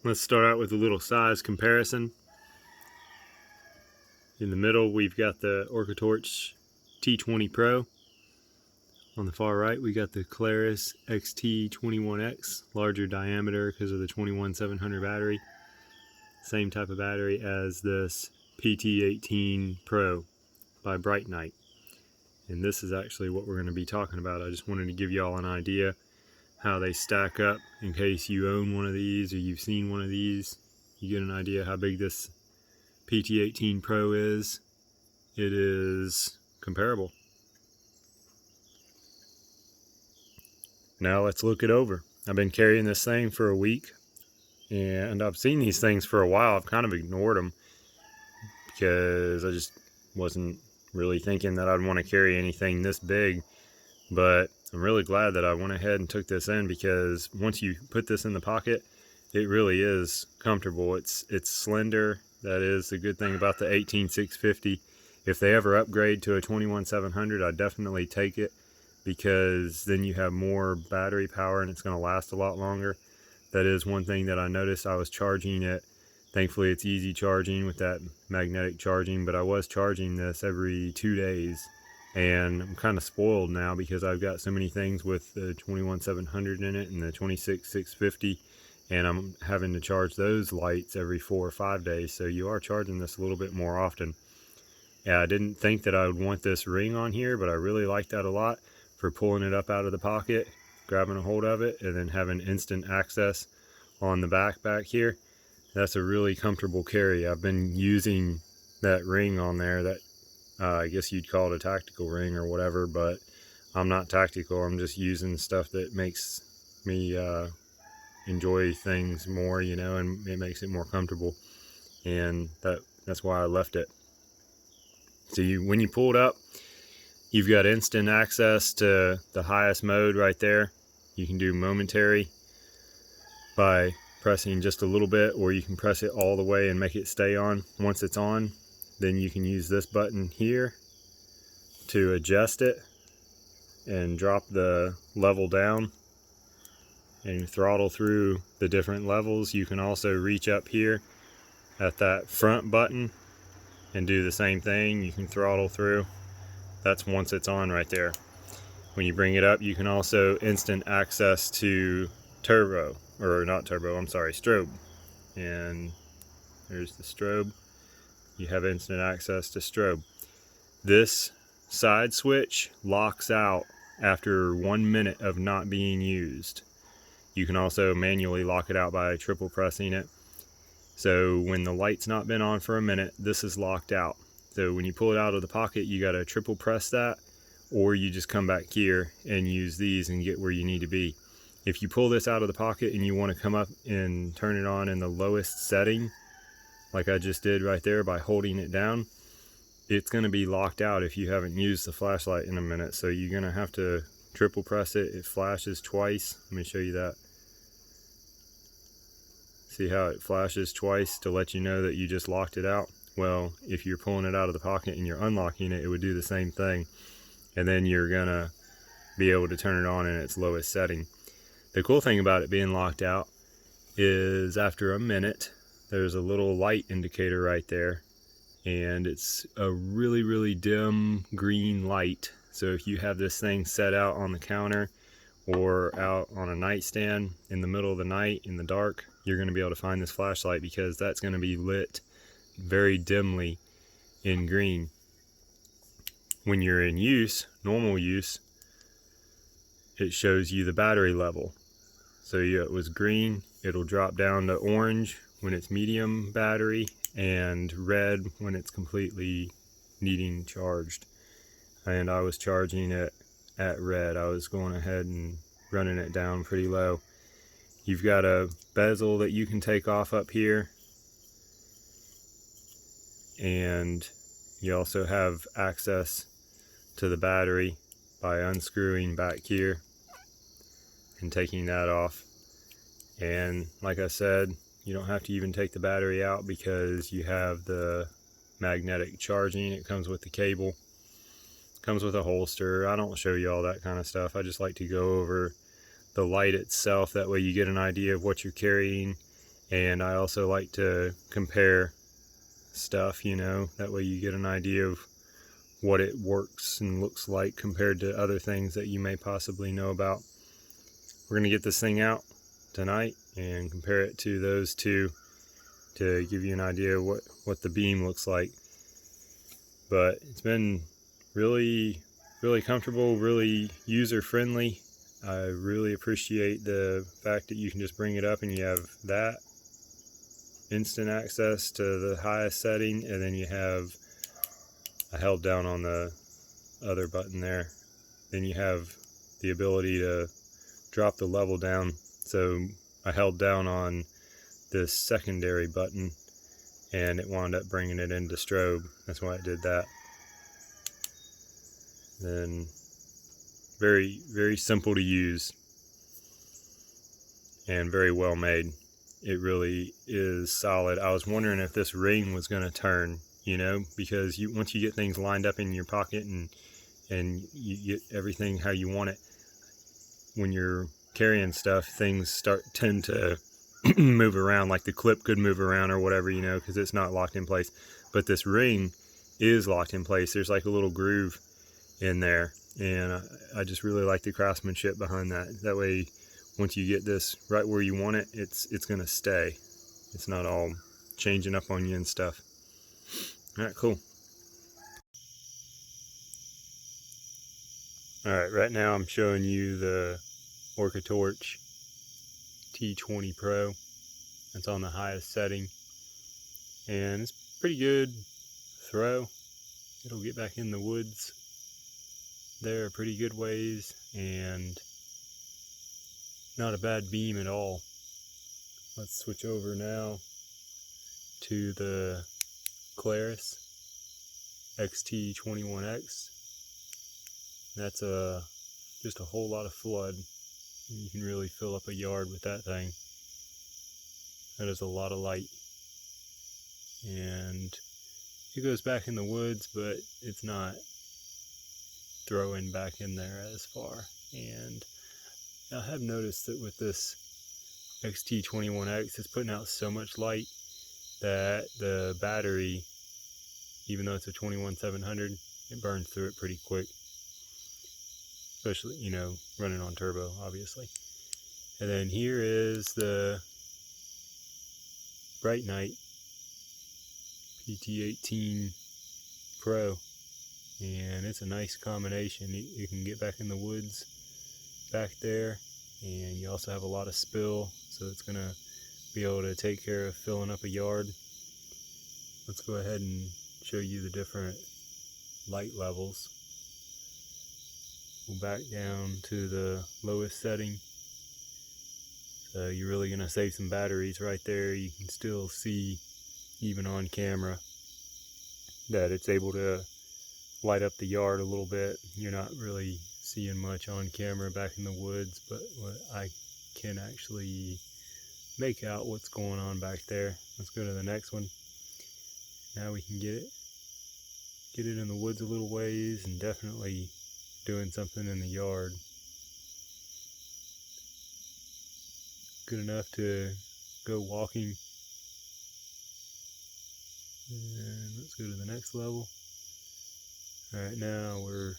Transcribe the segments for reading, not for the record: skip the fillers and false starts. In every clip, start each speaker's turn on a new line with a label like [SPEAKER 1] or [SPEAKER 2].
[SPEAKER 1] Let's start out with a little size comparison. In the middle, we've got the Orcatorch T20pro. On the far right, we got the Claris XT21X, larger diameter because of the 21700 battery. Same type of battery as this PT18pro by Brinyte. And this is actually what we're going to be talking about. I just wanted to give y'all an idea how they stack up in case you own one of these or you've seen one of these. You get an idea how big this PT18pro is. It is comparable. Now let's look it over. I've been carrying this thing for a week, and I've seen these things for a while. I've kind of ignored them because I just wasn't really thinking that I'd want to carry anything this big. But I'm really glad that I went ahead and took this in, because once you put this in the pocket, it really is comfortable. It's slender. That is the good thing about the 18650. If they ever upgrade to a 21700, I'd definitely take it, because then you have more battery power and it's going to last a lot longer. That is one thing that I noticed. I was charging it. Thankfully, it's easy charging with that magnetic charging, but I was charging this every 2 days. And I'm kind of spoiled now because I've got so many things with the 21700 in it and the 26650, and I'm having to charge those lights every 4 or 5 days. So you are charging this a little bit more often. Yeah, I didn't think that I would want this ring on here, but I really like that a lot for pulling it up out of the pocket, grabbing a hold of it, and then having instant access on the back here. That's a really comfortable carry. I've been using that ring on there, that I guess you'd call it a tactical ring or whatever, but I'm not tactical. I'm just using stuff that makes me enjoy things more, you know, and it makes it more comfortable. And that's why I left it. So when you pull it up, you've got instant access to the highest mode right there. You can do momentary by pressing just a little bit, or you can press it all the way and make it stay on. Once it's on, then you can use this button here to adjust it and drop the level down and throttle through the different levels. You can also reach up here at that front button and do the same thing. You can throttle through. That's once it's on right there. When you bring it up, you can also instant access to turbo, or not turbo, I'm sorry, strobe. And there's the strobe. You have instant access to strobe. This side switch locks out after 1 minute of not being used. You can also manually lock it out by triple pressing it. So when the light's not been on for a minute, this is locked out. So when you pull it out of the pocket, you got to triple press that, or you just come back here and use these and get where you need to be. If you pull this out of the pocket and you want to come up and turn it on in the lowest setting, like I just did right there by holding it down, it's going to be locked out if you haven't used the flashlight in a minute. So you're going to have to triple press it. It flashes twice. Let me show you that. See how it flashes twice to let you know that you just locked it out? Well, if you're pulling it out of the pocket and you're unlocking it, it would do the same thing. And then you're going to be able to turn it on in its lowest setting. The cool thing about it being locked out is after a minute, there's a little light indicator right there, and it's a really, really dim green light. So if you have this thing set out on the counter or out on a nightstand in the middle of the night in the dark, you're going to be able to find this flashlight, because that's going to be lit very dimly in green. When you're in use, normal use, it shows you the battery level. So it was green, it'll drop down to orange when it's medium battery, and red when it's completely needing charged. And I was charging it at red. I was going ahead and running it down pretty low. You've got a bezel that you can take off up here, and you also have access to the battery by unscrewing back here and taking that off. And like I said, you don't have to even take the battery out, because you have the magnetic charging. It comes with the cable, it comes with a holster. I don't show you all that kind of stuff. I just like to go over the light itself. That way you get an idea of what you're carrying And I also like to compare stuff, that way you get an idea of what it works and looks like compared to other things that you may possibly know about. We're going to get this thing out tonight and compare it to those two to give you an idea of what the beam looks like. But it's been really, really comfortable, really user friendly. I really appreciate the fact that you can just bring it up and you have that instant access to the highest setting, and then you have, I held down on the other button there, then you have the ability to drop the level down. So I held down on this secondary button and it wound up bringing it into strobe. That's why it did that. Then very, very simple to use and very well made. It really is solid. I was wondering if this ring was going to turn, because once you get things lined up in your pocket and you get everything how you want it, when you're carrying stuff, things tend to move around, like the clip could move around or whatever, because it's not locked in place. But this ring is locked in place. There's like a little groove in there, and I just really like the craftsmanship behind that. That way, once you get this right where you want it, it's going to stay. It's not all changing up on you and stuff. All right, cool. All right, right now I'm showing you the Orca Torch T20 Pro. It's on the highest setting, and it's pretty good throw. It'll get back in the woods there a pretty good ways, and not a bad beam at all. Let's switch over now to the Claris XT21X. That's just a whole lot of flood. You can really fill up a yard with that thing. That is a lot of light, and it goes back in the woods, but it's not throwing back in there as far. And I have noticed that with this XT21X, it's putting out so much light that the battery, even though it's a 21700, it burns through it pretty quick, especially running on turbo, obviously. And then here is the Brinyte PT18pro, and it's a nice combination. You can get back in the woods back there, and you also have a lot of spill, so it's going to be able to take care of filling up a yard. Let's go ahead and show you the different light levels. We'll back down to the lowest setting. So you're really going to save some batteries right there. You can still see, even on camera, that it's able to light up the yard a little bit. You're not really seeing much on camera back in the woods, but I can actually make out what's going on back there. Let's go to the next one. Now we can get it in the woods a little ways, and definitely doing something in the yard. Good enough to go walking. And let's go to the next level. Alright, now we're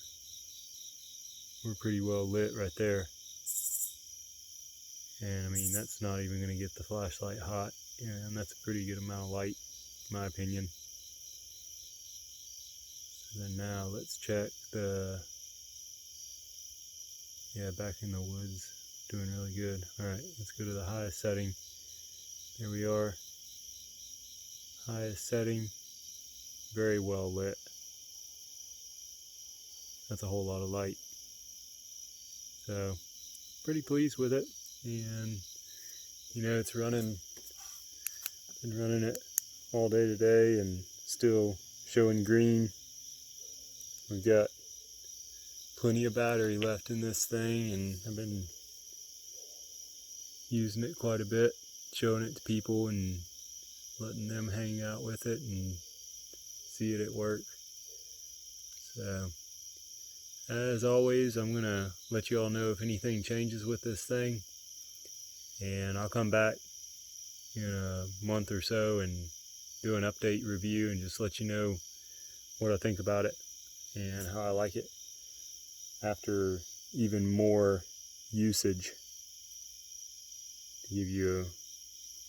[SPEAKER 1] pretty well lit right there. And I mean, that's not even going to get the flashlight hot. And that's a pretty good amount of light, in my opinion. So then now let's check back in the woods. Doing really good. Alright, let's go to the highest setting. Here we are. Highest setting. Very well lit. That's a whole lot of light. So, pretty pleased with it. And, it's running. Been running it all day today and still showing green. We've got plenty of battery left in this thing, and I've been using it quite a bit, showing it to people and letting them hang out with it and see it at work. So, as always, I'm going to let you all know if anything changes with this thing, and I'll come back in a month or so and do an update review and just let you know what I think about it and how I like it after even more usage, to give you a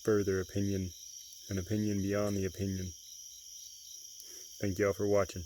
[SPEAKER 1] further opinion, an opinion beyond the opinion. Thank y'all for watching.